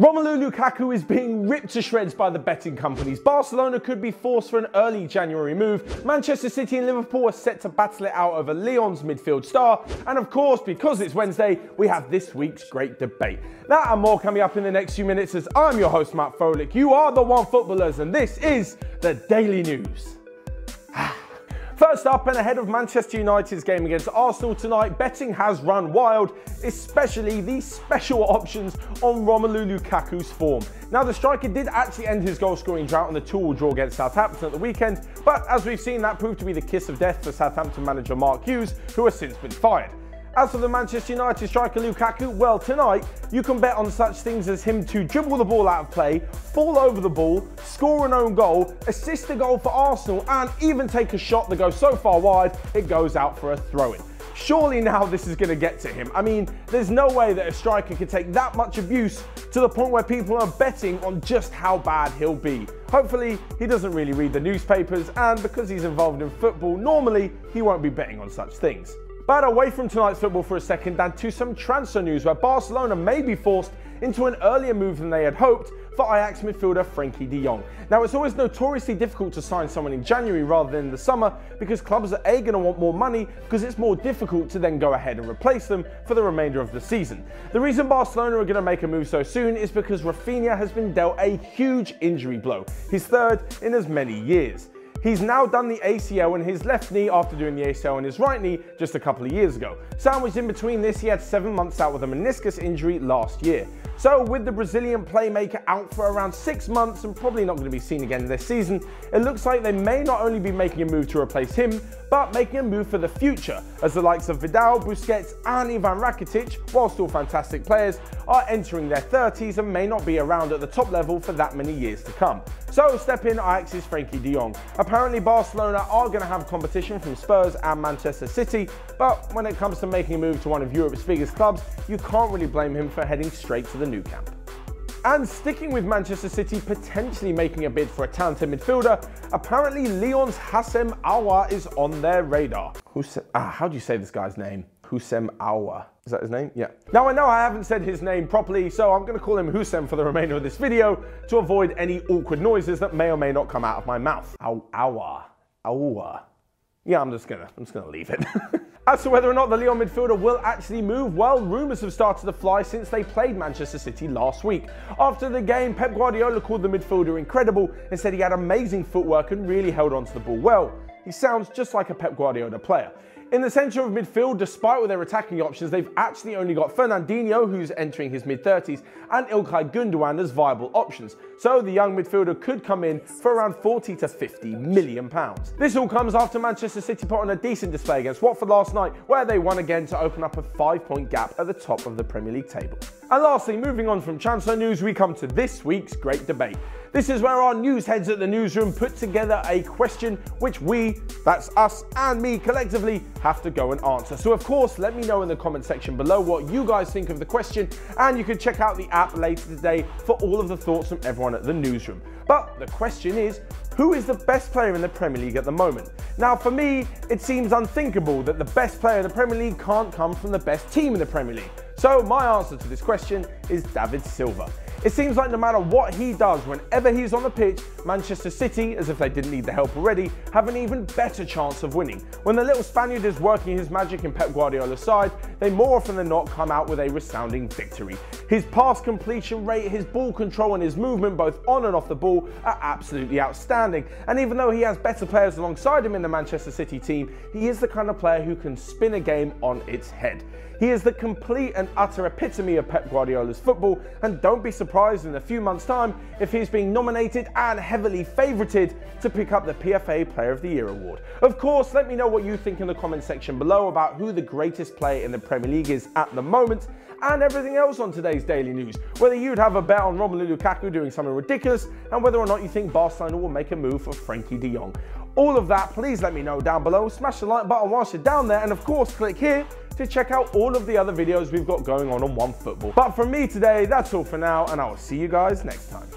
Romelu Lukaku is being ripped to shreds by the betting companies. Barcelona could be forced for an early January move. Manchester City and Liverpool are set to battle it out over Lyon's midfield star. And of course, because it's Wednesday, we have this week's great debate. That and more coming up in the next few minutes as I'm your host, Matt Froelich. You are the One Footballers, and this is the Daily News. First up, and ahead of Manchester United's game against Arsenal tonight, betting has run wild, especially the special options on Romelu Lukaku's form. Now, the striker did actually end his goal-scoring drought on the 2-2 draw against Southampton at the weekend, but as we've seen, that proved to be the kiss of death for Southampton manager Mark Hughes, who has since been fired. As for the Manchester United striker Lukaku, well, tonight you can bet on such things as him to dribble the ball out of play, fall over the ball, score an own goal, assist a goal for Arsenal, and even take a shot that goes so far wide it goes out for a throw-in. Surely now this is going to get to him. I mean, there's no way that a striker could take that much abuse to the point where people are betting on just how bad he'll be. Hopefully, he doesn't really read the newspapers, and because he's involved in football, normally he won't be betting on such things. But away from tonight's football for a second and to some transfer news where Barcelona may be forced into an earlier move than they had hoped for Ajax midfielder Frenkie De Jong. Now, it's always notoriously difficult to sign someone in January rather than in the summer because clubs are going to want more money because it's more difficult to then go ahead and replace them for the remainder of the season. The reason Barcelona are going to make a move so soon is because Rafinha has been dealt a huge injury blow, his third in as many years. He's now done the ACL in his left knee after doing the ACL in his right knee just a couple of years ago. Sandwiched in between this, he had 7 months out with a meniscus injury last year. So with the Brazilian playmaker out for around 6 months and probably not going to be seen again this season, it looks like they may not only be making a move to replace him, but making a move for the future, as the likes of Vidal, Busquets and Ivan Rakitic, while still fantastic players, are entering their 30s and may not be around at the top level for that many years to come. So step in Ajax's Frenkie De Jong. Apparently Barcelona are going to have competition from Spurs and Manchester City, but when it comes to making a move to one of Europe's biggest clubs, you can't really blame him for heading straight to the Nou Camp. And sticking with Manchester City potentially making a bid for a talented midfielder, apparently Lyon's Houssem Aouar is on their radar. How do you say this guy's name? Houssem Aouar. Is that his name? Yeah. Now, I know I haven't said his name properly, so I'm going to call him Houssem for the remainder of this video to avoid any awkward noises that may or may not come out of my mouth. Aouar. Yeah, I'm just gonna leave it. As to whether or not the Lyon midfielder will actually move, well, rumours have started to fly since they played Manchester City last week. After the game, Pep Guardiola called the midfielder incredible and said he had amazing footwork and really held onto the ball well. He sounds just like a Pep Guardiola player. In the centre of midfield, despite all their attacking options, they've actually only got Fernandinho, who's entering his mid-30s, and İlkay Gündoğan as viable options. So the young midfielder could come in for around £40 to £50 million. This all comes after Manchester City put on a decent display against Watford last night, where they won again to open up a 5-point gap at the top of the Premier League table. And lastly, moving on from transfer news, we come to this week's great debate. This is where our news heads at the newsroom put together a question which we, that's us and me collectively, have to go and answer. So of course, let me know in the comment section below what you guys think of the question, and you can check out the app later today for all of the thoughts from everyone at the newsroom. But the question is, who is the best player in the Premier League at the moment? Now, for me, it seems unthinkable that the best player in the Premier League can't come from the best team in the Premier League. So my answer to this question is David Silva. It seems like no matter what he does, whenever he's on the pitch, Manchester City, as if they didn't need the help already, have an even better chance of winning. When the little Spaniard is working his magic in Pep Guardiola's side, they more often than not come out with a resounding victory. His pass completion rate, his ball control and his movement both on and off the ball are absolutely outstanding. And even though he has better players alongside him in the Manchester City team, he is the kind of player who can spin a game on its head. He is the complete and utter epitome of Pep Guardiola's football, and don't be surprised in a few months' time if he's being nominated and heavily favoured to pick up the PFA Player of the Year award. Of course, let me know what you think in the comment section below about who the greatest player in the Premier League is at the moment, and everything else on today's daily news. Whether you'd have a bet on Romelu Lukaku doing something ridiculous, and whether or not you think Barcelona will make a move for Frenkie De Jong. All of that, please let me know down below. Smash the like button whilst you're down there, and of course, click here to check out all of the other videos we've got going on OneFootball. But from me today, that's all for now, and I will see you guys next time.